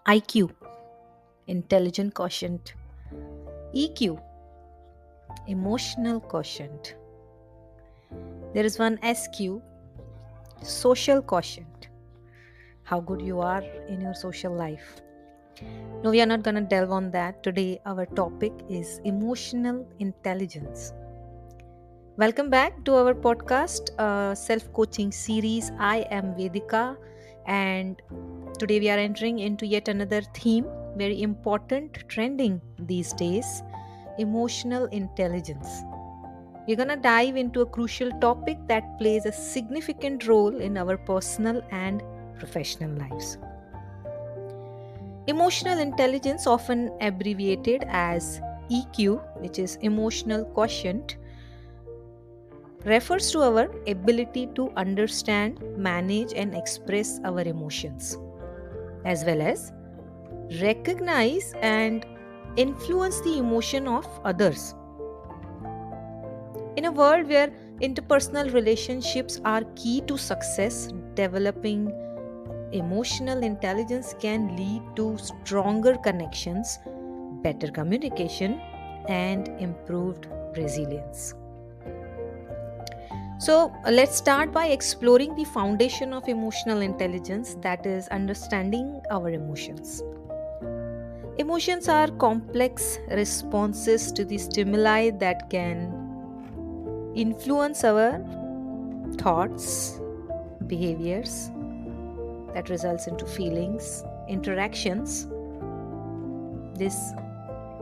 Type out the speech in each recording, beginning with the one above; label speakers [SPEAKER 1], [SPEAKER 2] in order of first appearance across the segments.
[SPEAKER 1] IQ, intelligent quotient. EQ, emotional quotient. There is one SQ, social quotient. How good you are in your social life. No, we are not going to delve on that. Today, our topic is emotional intelligence. Welcome back to our podcast, self coaching series. I am Vedika, and today we are entering into yet another theme, very important, trending these days, emotional intelligence. We're going to dive into a crucial topic that plays a significant role in our personal and professional lives. Emotional intelligence, often abbreviated as EQ, which is emotional quotient, refers to our ability to understand, manage, and express our emotions, as well as recognize and influence the emotion of others. In a world where interpersonal relationships are key to success, developing emotional intelligence can lead to stronger connections, better communication, and improved resilience. So, let's start by exploring the foundation of emotional intelligence, that is, understanding our emotions. Emotions are complex responses to the stimuli that can influence our thoughts, behaviors, that results into feelings, interactions. This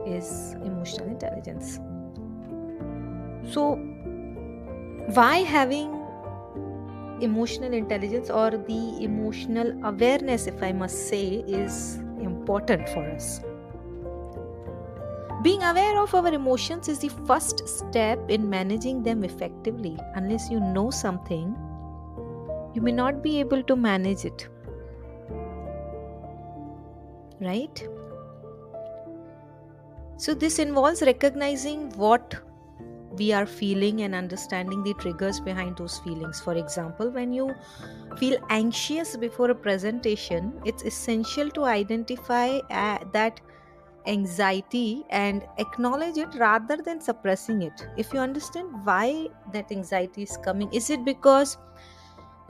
[SPEAKER 1] is emotional intelligence. So, why having emotional intelligence or the emotional awareness, if I must say, is important for us? Being aware of our emotions is the first step in managing them effectively. Unless you know something, you may not be able to manage it. Right? So, this involves recognizing what we are feeling and understanding the triggers behind those feelings. For example, when you feel anxious before a presentation, it's essential to identify that anxiety and acknowledge it rather than suppressing it. If you understand why that anxiety is coming, is it because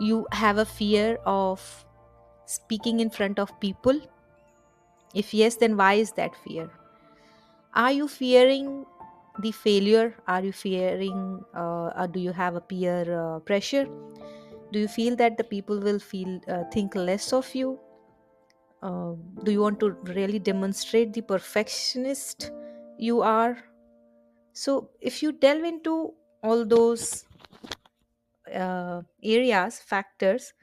[SPEAKER 1] you have a fear of speaking in front of people? If yes, then why is that fear? Are you fearing the failure? Are you fearing, or do you have a peer pressure? Do you feel that the people will think less of you? Do you want to really demonstrate the perfectionist you are? So, if you delve into all those areas, factors,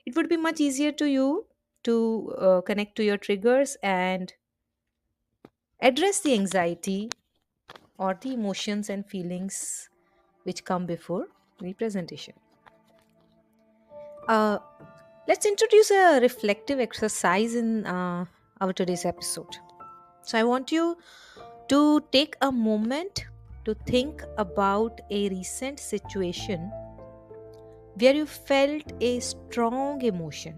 [SPEAKER 1] it would be much easier to you to connect to your triggers and address the anxiety or the emotions and feelings which come before the presentation. Uh, let's introduce a reflective exercise in our today's episode. So, I want you to take a moment to think about a recent situation where you felt a strong emotion.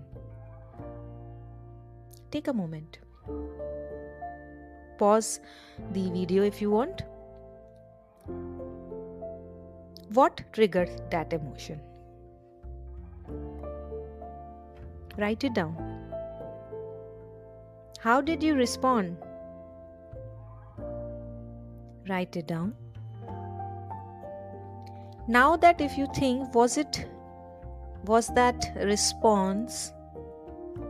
[SPEAKER 1] Take a moment. Pause the video if you want. What triggered that emotion? Write it down. How did you respond? Write it down. Now that if you think, was that response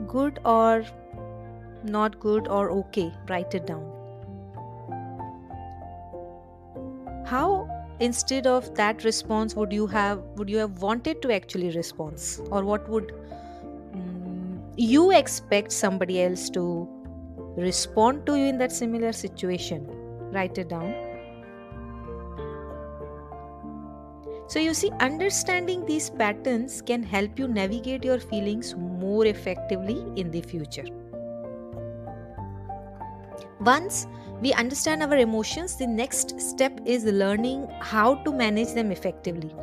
[SPEAKER 1] good or not good or okay? Write it down. How instead of that response would you have wanted to actually respond, or what would you expect somebody else to respond to you in that similar situation? Write it down. So you see, understanding these patterns can help you navigate your feelings more effectively in the future. Once we understand our emotions, the next step is learning how to manage them effectively.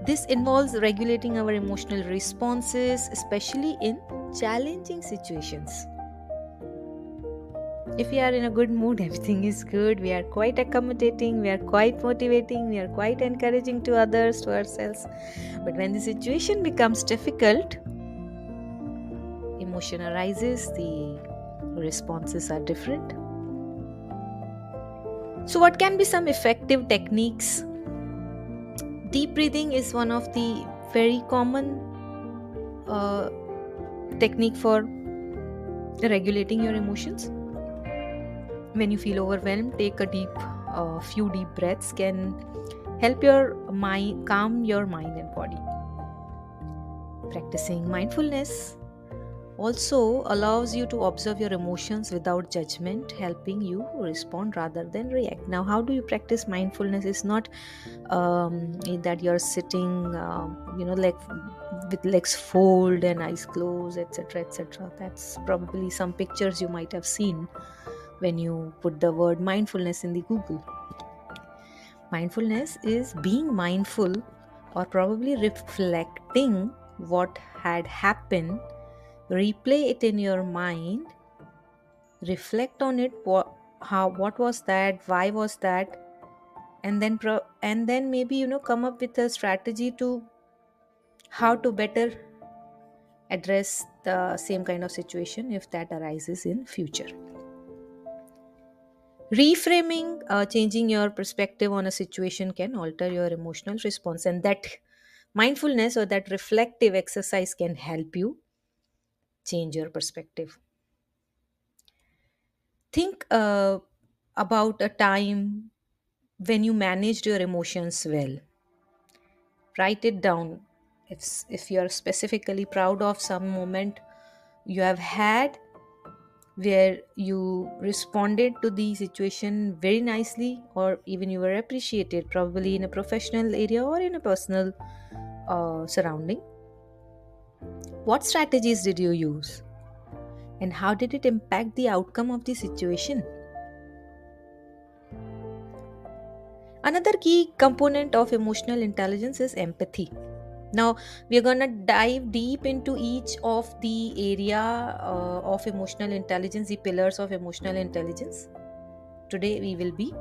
[SPEAKER 1] This involves regulating our emotional responses, especially in challenging situations. If we are in a good mood, everything is good, we are quite accommodating, we are quite motivating, we are quite encouraging to others, to ourselves. But when the situation becomes difficult, emotion arises, the responses are different. So, what can be some effective techniques? Deep breathing is one of the very common uh, technique for regulating your emotions. When you feel overwhelmed, take a few deep breaths can help your mind, calm your mind and body. Practicing mindfulness also allows you to observe your emotions without judgment, helping you respond rather than react. Now, how do you practice mindfulness? It's not that you're sitting, like with legs fold and eyes closed, etc., etc. That's probably some pictures you might have seen when you put the word mindfulness in the Google. Mindfulness is being mindful or probably reflecting what had happened, replay it in your mind, reflect on it, what was that, why was that, and then maybe come up with a strategy to how to better address the same kind of situation if that arises in future. Reframing, changing your perspective on a situation can alter your emotional response, and that mindfulness or that reflective exercise can help you change your perspective. Think about a time when you managed your emotions well. Write it down. If you are specifically proud of some moment you have had where you responded to the situation very nicely, or even you were appreciated, probably in a professional area or in a personal surrounding. What strategies did you use, and how did it impact the outcome of the situation? Another key component of emotional intelligence is empathy. Now, we are going to dive deep into each of the area of emotional intelligence, the pillars of emotional intelligence. Today, we will be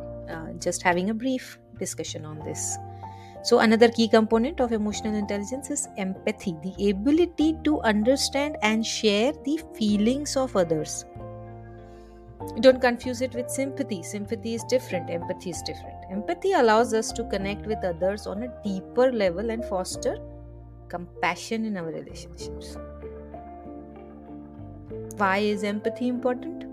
[SPEAKER 1] just having a brief discussion on this. So, another key component of emotional intelligence is empathy, the ability to understand and share the feelings of others. Don't confuse it with sympathy. Sympathy is different, empathy is different. Empathy allows us to connect with others on a deeper level and foster compassion in our relationships. Why is empathy important?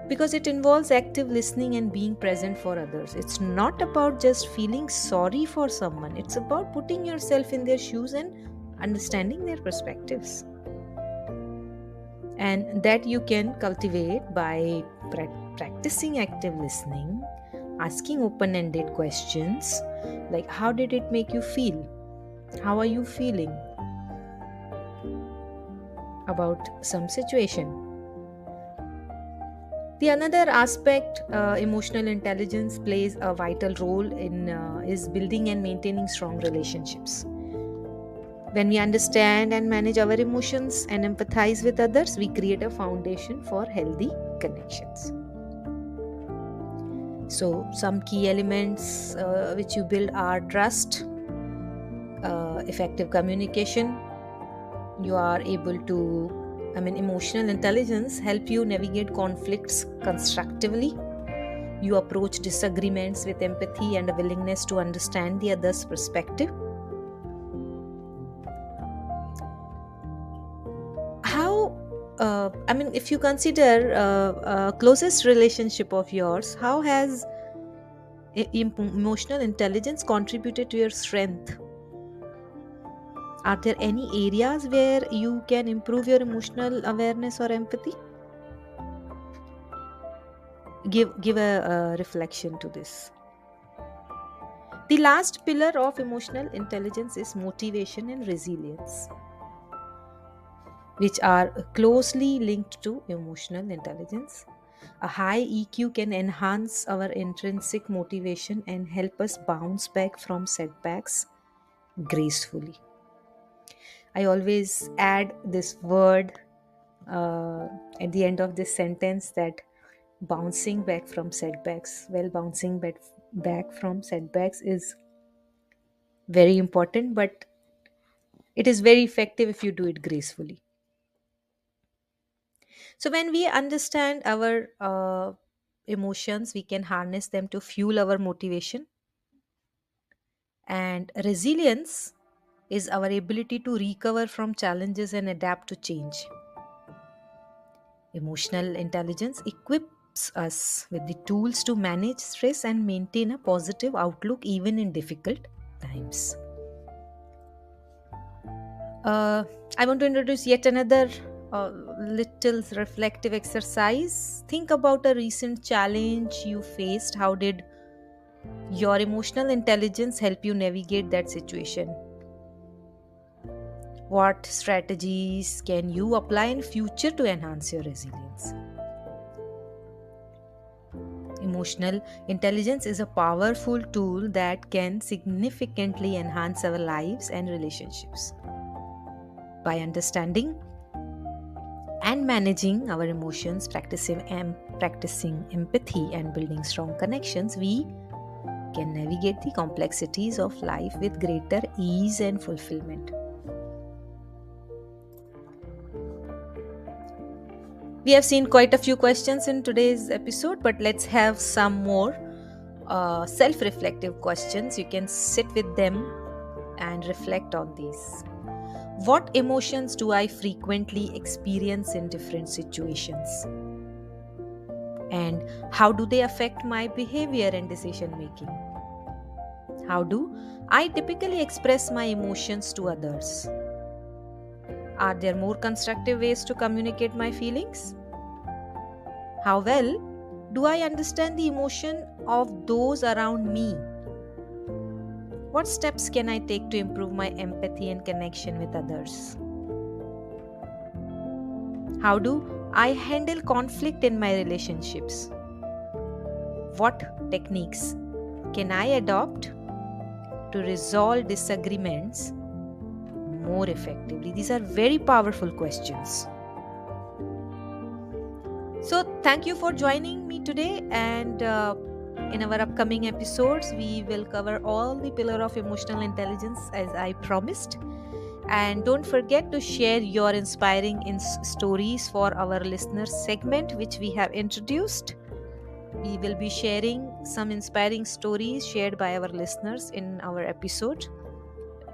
[SPEAKER 1] Because it involves active listening and being present for others. It's not about just feeling sorry for someone, it's about putting yourself in their shoes and understanding their perspectives. And that you can cultivate by practicing active listening, asking open ended questions like, how did it make you feel? How are you feeling about some situation? The another aspect emotional intelligence plays a vital role in is building and maintaining strong relationships. When we understand and manage our emotions and empathize with others, we create a foundation for healthy connections. So, some key elements which you build are trust, effective communication. You are able to, emotional intelligence help you navigate conflicts constructively. You approach disagreements with empathy and a willingness to understand the other's perspective. How, if you consider closest relationship of yours, how has emotional intelligence contributed to your strength? Are there any areas where you can improve your emotional awareness or empathy? Give a reflection to this. The last pillar of emotional intelligence is motivation and resilience, which are closely linked to emotional intelligence. A high EQ can enhance our intrinsic motivation and help us bounce back from setbacks gracefully. I always add this word at the end of this sentence, that bouncing back from setbacks. Well, bouncing back from setbacks is very important, but it is very effective if you do it gracefully. So, when we understand our emotions, we can harness them to fuel our motivation. And resilience is our ability to recover from challenges and adapt to change. Emotional intelligence equips us with the tools to manage stress and maintain a positive outlook even in difficult times. Uh, I want to introduce yet another little reflective exercise. Think about a recent challenge you faced. How did your emotional intelligence help you navigate that situation? What strategies can you apply in future to enhance your resilience? Emotional intelligence is a powerful tool that can significantly enhance our lives and relationships. By understanding and managing our emotions, practicing empathy, and building strong connections, we can navigate the complexities of life with greater ease and fulfillment. We have seen quite a few questions in today's episode, but let's have some more self reflective questions. You can sit with them and reflect on these. What emotions do I frequently experience in different situations? And how do they affect my behavior and decision making? How do I typically express my emotions to others? Are there more constructive ways to communicate my feelings? How well do I understand the emotion of those around me? What steps can I take to improve my empathy and connection with others? How do I handle conflict in my relationships? What techniques can I adopt to resolve disagreements more effectively? These are very powerful questions. So, thank you for joining me today. And in our upcoming episodes, we will cover all the pillar of emotional intelligence as I promised. And don't forget to share your inspiring stories for our listeners segment, which we have introduced. We will be sharing some inspiring stories shared by our listeners in our episode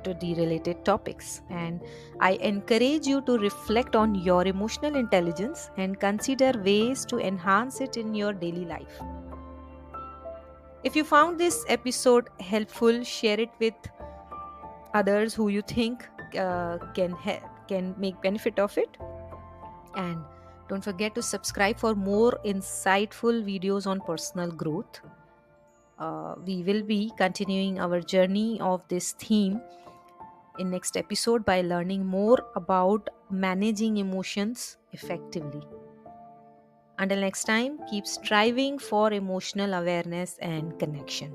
[SPEAKER 1] to the related topics. And I encourage you to reflect on your emotional intelligence and consider ways to enhance it in your daily life. If you found this episode helpful, share it with others who you think can make benefit of it. And don't forget to subscribe for more insightful videos on personal growth. We will be continuing our journey of this theme in next episode by learning more about managing emotions effectively. Until next time, keep striving for emotional awareness and connection.